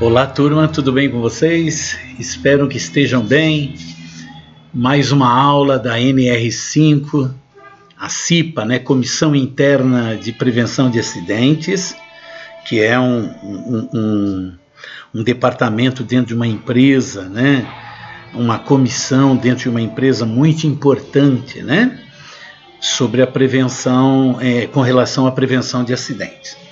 Olá, turma, tudo bem com vocês? Espero que estejam bem. Mais uma aula da NR5, a CIPA, né? Comissão Interna de Prevenção de Acidentes, que é um departamento dentro de uma empresa, né? Uma comissão dentro de uma empresa muito importante, né? Sobre a prevenção, com relação à prevenção de acidentes.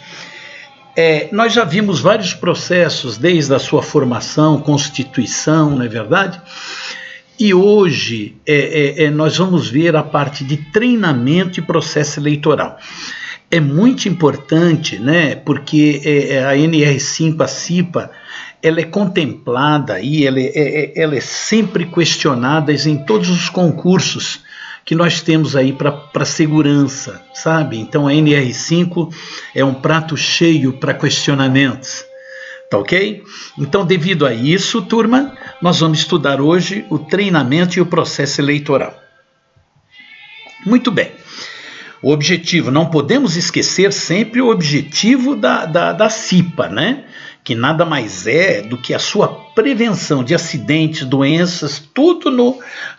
Nós já vimos vários processos desde a sua formação, constituição, não é verdade? E hoje nós vamos ver a parte de treinamento e processo eleitoral. É muito importante, né? Porque a NR5, a CIPA, ela é contemplada e ela é sempre questionada em todos os concursos que nós temos aí para segurança, sabe? Então a NR5 é um prato cheio para questionamentos, tá ok? Então, devido a isso, turma, nós vamos estudar hoje o treinamento e o processo eleitoral. Muito bem. O objetivo, não podemos esquecer sempre o objetivo da CIPA, né? Que nada mais é do que a sua prevenção de acidentes, doenças, tudo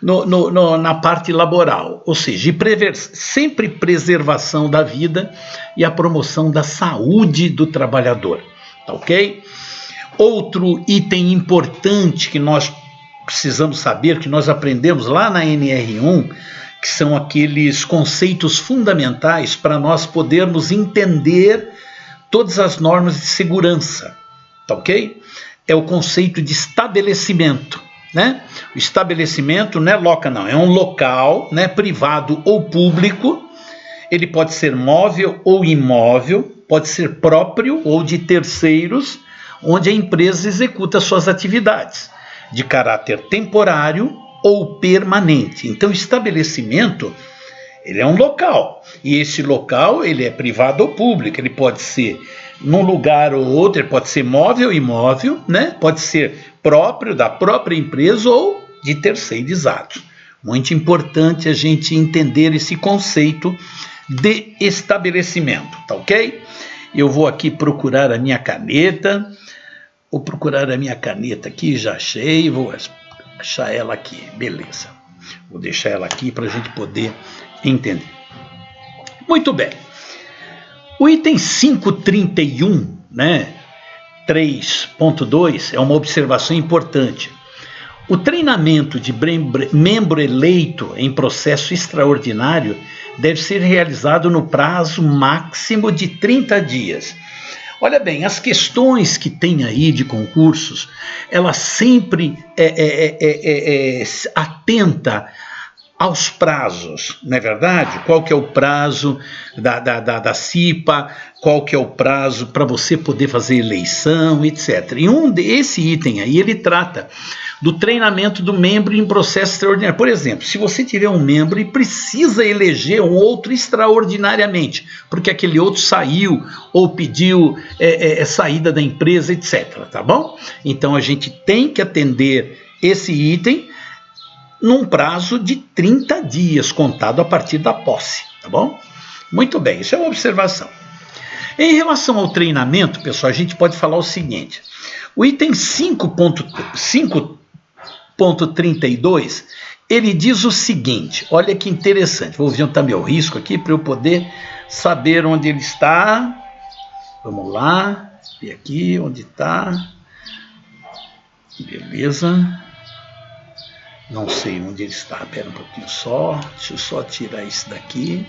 na parte laboral, ou seja, sempre preservação da vida e a promoção da saúde do trabalhador, tá ok? Outro item importante que nós precisamos saber, que nós aprendemos lá na NR1, que são aqueles conceitos fundamentais para nós podermos entender todas as normas de segurança, tá ok? É o conceito de estabelecimento, né? O estabelecimento não é loca, não, é um local, né, privado ou público. Ele pode ser móvel ou imóvel, pode ser próprio ou de terceiros, onde a empresa executa suas atividades de caráter temporário ou permanente. Então, o estabelecimento, ele é um local, e esse local ele é privado ou público, ele pode ser num lugar ou outro, ele pode ser móvel ou imóvel, né? Pode ser próprio da própria empresa ou de terceirizados. Muito importante a gente entender esse conceito de estabelecimento, tá ok? Eu vou aqui procurar a minha caneta, aqui, já achei, vou achar ela aqui, beleza. Vou deixar ela aqui para a gente poder entender. Muito bem. O item 531, né, 3.2, é uma observação importante. O treinamento de membro eleito em processo extraordinário deve ser realizado no prazo máximo de 30 dias. Olha bem, as questões que tem aí de concursos, ela sempre atenta aos prazos, não é verdade? Qual que é o prazo da CIPA, qual que é o prazo para você poder fazer eleição, etc. E esse item aí, ele trata do treinamento do membro em processo extraordinário. Por exemplo, se você tiver um membro e precisa eleger um outro extraordinariamente, porque aquele outro saiu ou pediu saída da empresa, etc. Tá bom? Então a gente tem que atender esse item num prazo de 30 dias, contado a partir da posse, tá bom? Muito bem, isso é uma observação. Em relação ao treinamento, pessoal, a gente pode falar o seguinte: o item 5.32, ele diz o seguinte, olha que interessante, vou adiantar meu risco aqui para eu poder saber onde ele está. Vamos lá, ver aqui onde está. Beleza. Não sei onde ele está, espera um pouquinho só, deixa eu só tirar isso daqui,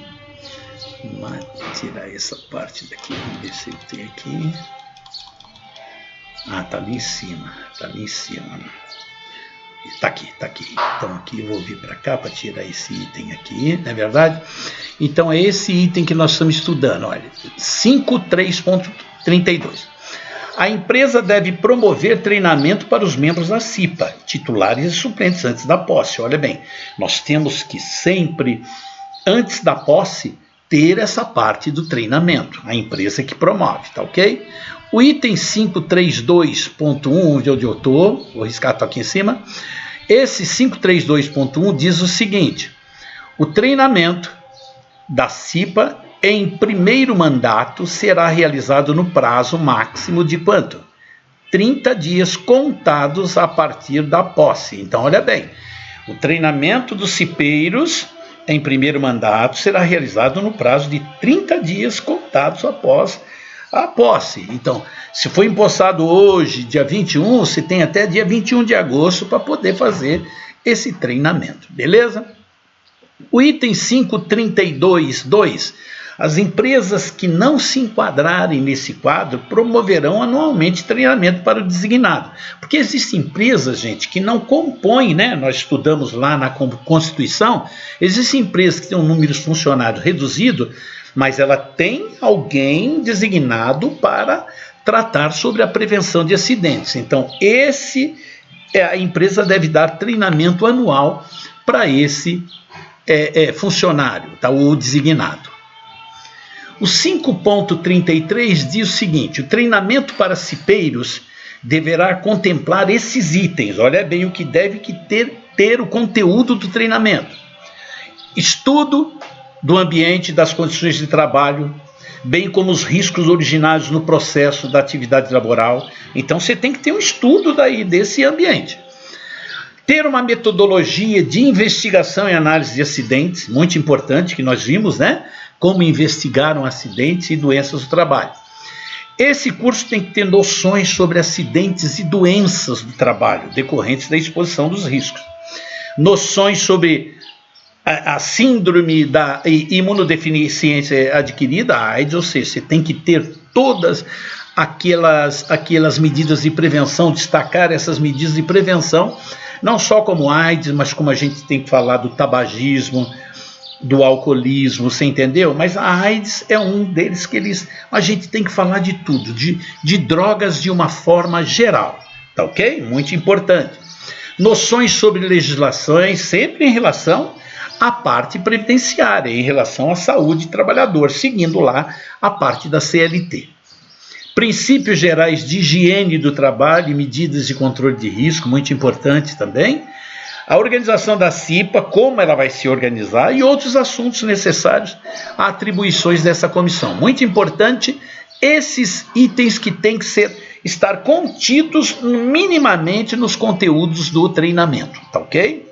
tirar essa parte daqui, vamos ver se ele tem aqui. Ah, tá ali em cima, Tá aqui. Então aqui eu vou vir para cá para tirar esse item aqui, não é verdade? Então é esse item que nós estamos estudando, olha, 5.3.32. A empresa deve promover treinamento para os membros da CIPA, titulares e suplentes, antes da posse. Olha bem, nós temos que sempre, antes da posse, ter essa parte do treinamento, a empresa que promove, tá ok? O item 532.1, onde eu estou, vou riscar, tá aqui em cima, esse 532.1 diz o seguinte: o treinamento da CIPA em primeiro mandato será realizado no prazo máximo de quanto? 30 dias contados a partir da posse. Então, olha bem, o treinamento dos cipeiros em primeiro mandato será realizado no prazo de 30 dias contados após a posse. Então, se foi empossado hoje, dia 21, você tem até dia 21 de agosto para poder fazer esse treinamento, beleza? O item 532.2. As empresas que não se enquadrarem nesse quadro promoverão anualmente treinamento para o designado. Porque existem empresas, gente, que não compõem, né? Nós estudamos lá na Constituição, existem empresas que têm um número de funcionários reduzido, mas ela tem alguém designado para tratar sobre a prevenção de acidentes. Então, a empresa deve dar treinamento anual para esse funcionário, tá? O designado. O 5.33 diz o seguinte: o treinamento para cipeiros deverá contemplar esses itens. Olha bem o que deve ter o conteúdo do treinamento: estudo do ambiente, das condições de trabalho, bem como os riscos originários no processo da atividade laboral. Então você tem que ter um estudo desse ambiente. Ter uma metodologia de investigação e análise de acidentes, muito importante, que nós vimos, né? Como investigaram acidentes e doenças do trabalho. Esse curso tem que ter noções sobre acidentes e doenças do trabalho, decorrentes da exposição dos riscos. Noções sobre a síndrome da imunodeficiência adquirida, a AIDS, ou seja, você tem que ter todas aquelas medidas de prevenção, destacar essas medidas de prevenção, não só como AIDS, mas como a gente tem que falar do tabagismo, do alcoolismo, você entendeu? Mas a AIDS é um deles que a gente tem que falar de tudo, de drogas de uma forma geral, tá ok? Muito importante. Noções sobre legislações, sempre em relação à parte previdenciária, em relação à saúde do trabalhador, seguindo lá a parte da CLT. Princípios gerais de higiene do trabalho e medidas de controle de risco, muito importante também. A organização da CIPA, como ela vai se organizar e outros assuntos necessários a atribuições dessa comissão. Muito importante, esses itens que têm que estar contidos minimamente nos conteúdos do treinamento, tá ok?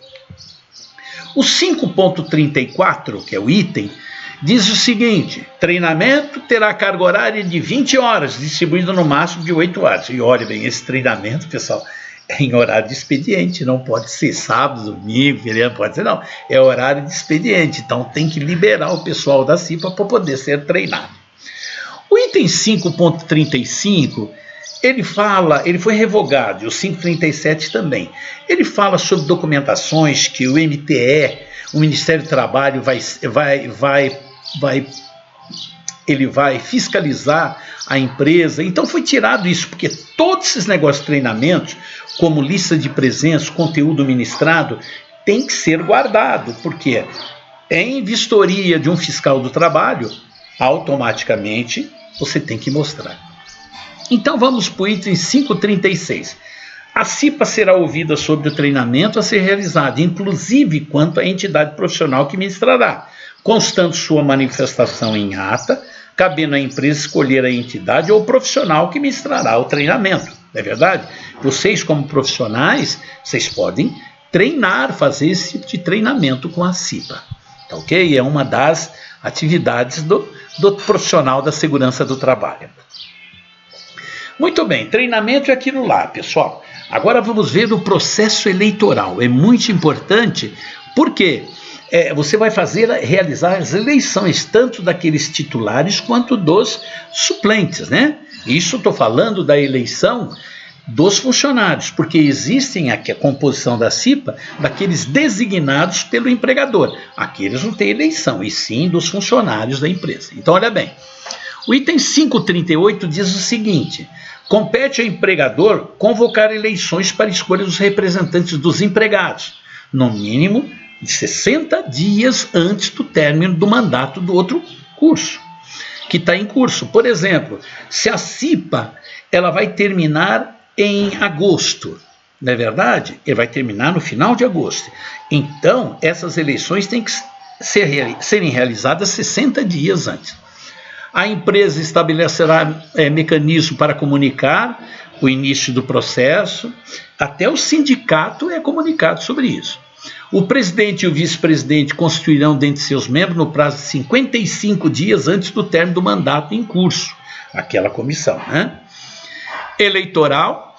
O 5.34, que é o item, diz o seguinte: treinamento terá carga horária de 20 horas, distribuído no máximo de 8 horas. E olha bem, esse treinamento, pessoal, é em horário de expediente, não pode ser sábado, domingo, feriado, pode ser não, é horário de expediente, então tem que liberar o pessoal da CIPA para poder ser treinado. O item 5.35, ele foi revogado, e o 5.37 também, ele fala sobre documentações que o MTE, o Ministério do Trabalho, ele vai fiscalizar a empresa. Então foi tirado isso, porque todos esses negócios de treinamentos, como lista de presença, conteúdo ministrado, tem que ser guardado, porque em vistoria de um fiscal do trabalho, automaticamente você tem que mostrar. Então vamos para o item 5.36. A CIPA será ouvida sobre o treinamento a ser realizado, inclusive quanto à entidade profissional que ministrará, constando sua manifestação em ata, cabendo à empresa escolher a entidade ou profissional que ministrará o treinamento. Não é verdade? Vocês, como profissionais, vocês podem treinar, fazer esse tipo de treinamento com a CIPA. Tá ok? É uma das atividades do profissional da segurança do trabalho. Muito bem, treinamento é aquilo lá, pessoal. Agora vamos ver o processo eleitoral. É muito importante porque você vai realizar as eleições, tanto daqueles titulares quanto dos suplentes, né? Isso estou falando da eleição dos funcionários, porque existem aqui a composição da CIPA daqueles designados pelo empregador. Aqueles não têm eleição, e sim dos funcionários da empresa. Então, olha bem, o item 5.38 diz o seguinte: compete ao empregador convocar eleições para escolha dos representantes dos empregados, no mínimo de 60 dias antes do término do mandato do outro curso, que está em curso. Por exemplo, se a CIPA ela vai terminar em agosto, não é verdade? Ele vai terminar no final de agosto. Então, essas eleições têm que serem realizadas 60 dias antes. A empresa estabelecerá mecanismo para comunicar o início do processo, até o sindicato é comunicado sobre isso. O presidente e o vice-presidente constituirão dentre seus membros no prazo de 55 dias antes do término do mandato em curso, aquela comissão, né? Eleitoral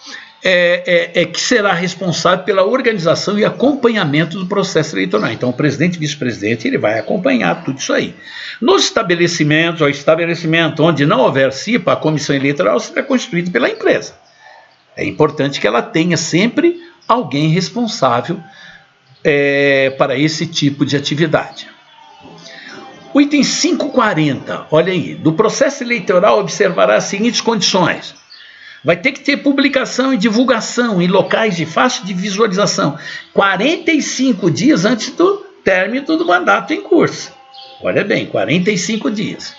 que será responsável pela organização e acompanhamento do processo eleitoral. Então, o presidente e vice-presidente ele vai acompanhar tudo isso aí. Nos estabelecimentos, ou estabelecimento onde não houver CIPA, a comissão eleitoral será constituída pela empresa. É importante que ela tenha sempre alguém responsável para esse tipo de atividade. O item 540, olha aí, do processo eleitoral observará as seguintes condições. Vai ter que ter publicação e divulgação em locais de fácil de visualização 45 dias antes do término do mandato em curso. Olha bem, 45 dias.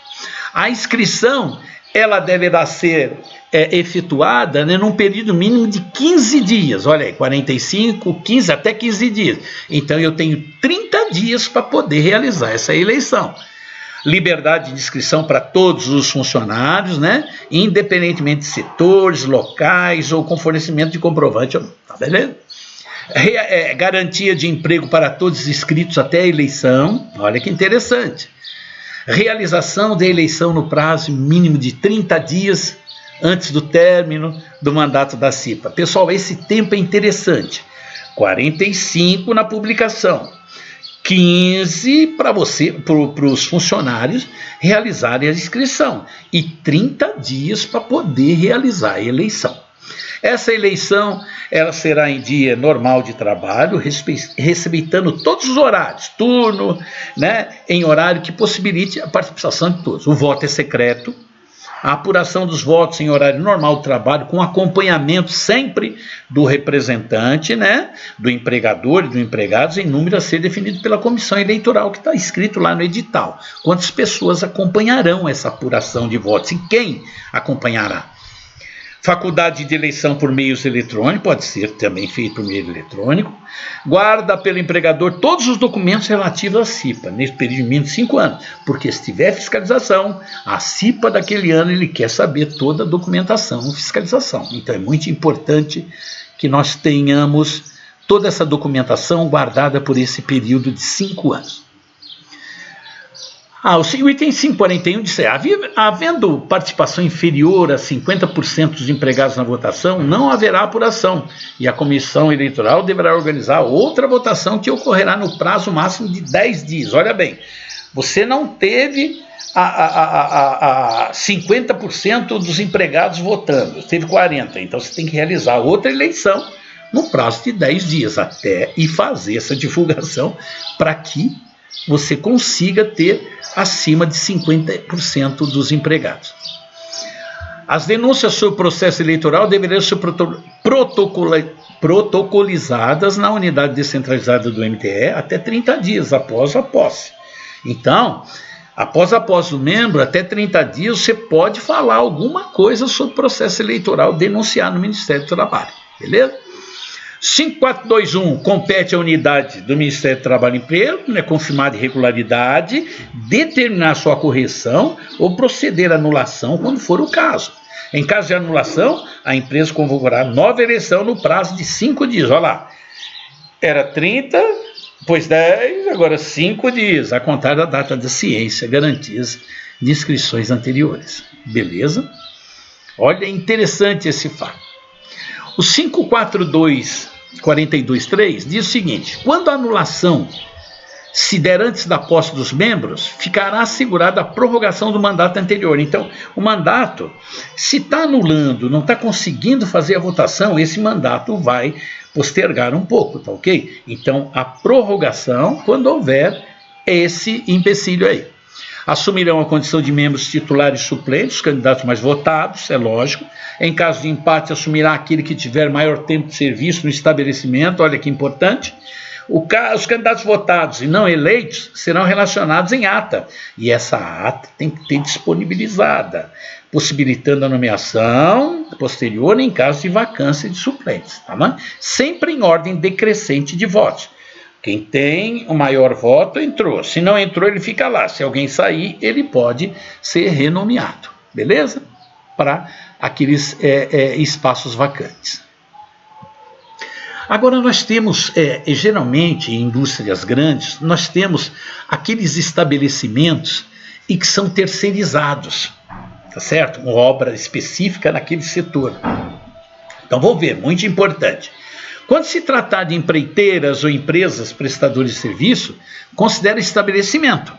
A inscrição ela deverá ser efetuada, né, num período mínimo de 15 dias. Olha aí, 45, 15, até 15 dias. Então eu tenho 30 dias para poder realizar essa eleição. Liberdade de inscrição para todos os funcionários, né? Independentemente de setores, locais ou com fornecimento de comprovante. Tá beleza? Garantia de emprego para todos os inscritos até a eleição. Olha que interessante. Realização da eleição no prazo mínimo de 30 dias antes do término do mandato da CIPA. Pessoal, esse tempo é interessante. 45 na publicação. 15 para os funcionários realizarem a inscrição e 30 dias para poder realizar a eleição. Essa eleição ela será em dia normal de trabalho, respeitando todos os horários, turno, né, em horário que possibilite a participação de todos. O voto é secreto. A apuração dos votos em horário normal de trabalho, com acompanhamento sempre do representante, né, do empregador e do empregado, em número a ser definido pela comissão eleitoral, que está escrito lá no edital. Quantas pessoas acompanharão essa apuração de votos e quem acompanhará? Faculdade de eleição por meios eletrônicos, pode ser também feito por meio eletrônico. Guarda pelo empregador todos os documentos relativos à CIPA, nesse período de mínimo de 5 anos, porque se tiver fiscalização, a CIPA daquele ano ele quer saber toda a documentação e fiscalização. Então é muito importante que nós tenhamos toda essa documentação guardada por esse período de 5 anos. O item 541 diz: havendo participação inferior a 50% dos empregados na votação, não haverá apuração e a comissão eleitoral deverá organizar outra votação que ocorrerá no prazo máximo de 10 dias. Olha bem, você não teve 50% dos empregados votando, teve 40%, então você tem que realizar outra eleição no prazo de 10 dias até e fazer essa divulgação para que você consiga ter acima de 50% dos empregados. As denúncias sobre o processo eleitoral deveriam ser protocolizadas na unidade descentralizada do MTE até 30 dias após a posse. Então, após a posse do membro, até 30 dias, você pode falar alguma coisa sobre o processo eleitoral, denunciar no Ministério do Trabalho, beleza? 5421, compete à unidade do Ministério do Trabalho e Emprego, né, confirmar irregularidade, determinar sua correção ou proceder à anulação quando for o caso. Em caso de anulação, a empresa convocará nova eleição no prazo de 5 dias. Olha lá, era 30, depois 10, agora 5 dias, a contar da data da ciência, garantias de inscrições anteriores. Beleza? Olha, é interessante esse fato. O 542.42.3 diz o seguinte: quando a anulação se der antes da posse dos membros, ficará assegurada a prorrogação do mandato anterior. Então, o mandato, se está anulando, não está conseguindo fazer a votação, esse mandato vai postergar um pouco, tá ok? Então, a prorrogação, quando houver esse empecilho aí. Assumirão a condição de membros titulares e suplentes, os candidatos mais votados, é lógico. Em caso de empate, assumirá aquele que tiver maior tempo de serviço no estabelecimento, olha que importante. Os candidatos votados e não eleitos serão relacionados em ata, e essa ata tem que ter disponibilizada, possibilitando a nomeação posterior em caso de vacância de suplentes, tá bom? Sempre em ordem decrescente de votos. Quem tem o maior voto entrou. Se não entrou, ele fica lá. Se alguém sair, ele pode ser renomeado. Beleza? para aqueles espaços vacantes. Agora nós temos, geralmente em indústrias grandes, nós temos aqueles estabelecimentos e que são terceirizados, tá certo? Uma obra específica naquele setor. Então vamos ver, muito importante. Quando se tratar de empreiteiras ou empresas prestadoras de serviço, considere estabelecimento.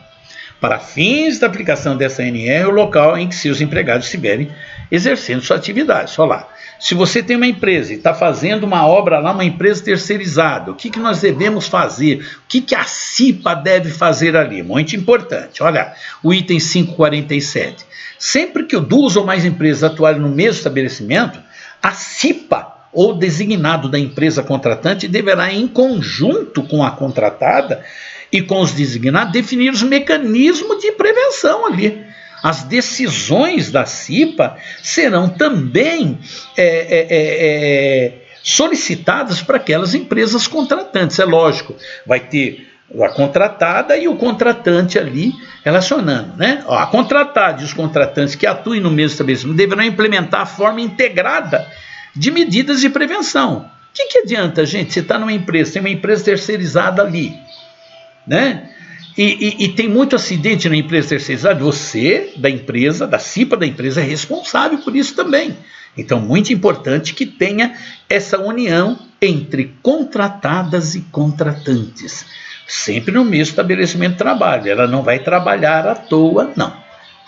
Para fins da aplicação dessa ANR, o local em que seus empregados estiverem exercendo sua atividade. Olha lá, se você tem uma empresa e está fazendo uma obra lá, uma empresa terceirizada, o que nós devemos fazer? O que a CIPA deve fazer ali? Muito importante. Olha, o item 547. Sempre que duas ou mais empresas atuarem no mesmo estabelecimento, a CIPA, ou designado da empresa contratante, deverá, em conjunto com a contratada e com os designados, definir os mecanismos de prevenção ali. As decisões da CIPA serão também solicitadas para aquelas empresas contratantes. É lógico, vai ter a contratada e o contratante ali relacionando, né? A contratada e os contratantes que atuem no mesmo estabelecimento deverão implementar a forma integrada de medidas de prevenção. O que adianta, gente, você está numa empresa, tem uma empresa terceirizada ali, né? E tem muito acidente na empresa terceirizada, você da empresa, da CIPA da empresa, é responsável por isso também. Então, muito importante que tenha essa união entre contratadas e contratantes, sempre no mesmo estabelecimento de trabalho. Ela não vai trabalhar à toa, não.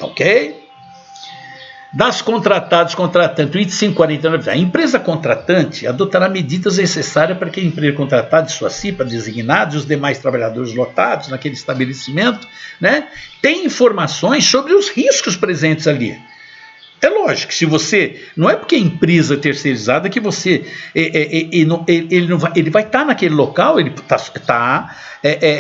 Ok? Das contratadas, contratantes, o item 549, a empresa contratante adotará medidas necessárias para que a empresa contratada e sua CIPA designada e os demais trabalhadores lotados naquele estabelecimento, né, tenham informações sobre os riscos presentes ali. É lógico que se você, não é porque é empresa terceirizada que você, ele vai estar naquele local, ele está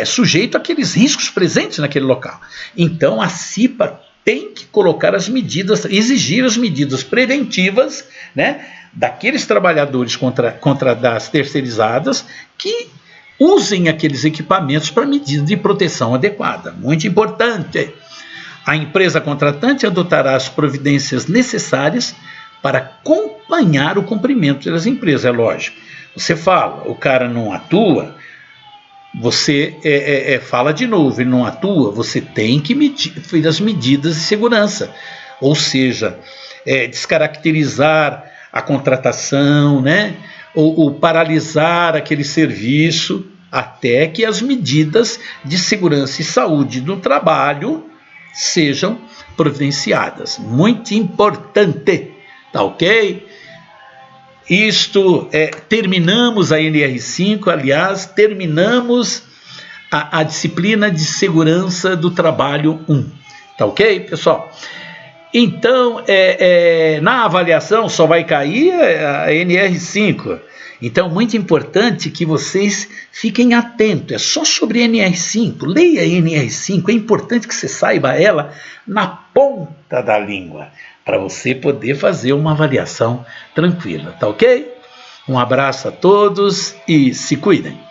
sujeito àqueles riscos presentes naquele local. Então a CIPA tem que colocar as medidas, exigir as medidas preventivas, né, daqueles trabalhadores contra das terceirizadas que usem aqueles equipamentos para medida de proteção adequada. Muito importante. A empresa contratante adotará as providências necessárias para acompanhar o cumprimento das empresas. É lógico. Você fala, o cara não atua, você fala de novo, ele não atua, você tem que fazer as medidas de segurança, ou seja, descaracterizar a contratação, né? ou paralisar aquele serviço até que as medidas de segurança e saúde do trabalho sejam providenciadas. Muito importante, tá ok? Terminamos a NR5, aliás, terminamos a disciplina de segurança do trabalho 1, tá ok, pessoal? Então, na avaliação só vai cair a NR5, então muito importante que vocês fiquem atentos, é só sobre a NR5, leia a NR5, é importante que você saiba ela na ponta da língua, para você poder fazer uma avaliação tranquila, tá ok? Um abraço a todos e se cuidem.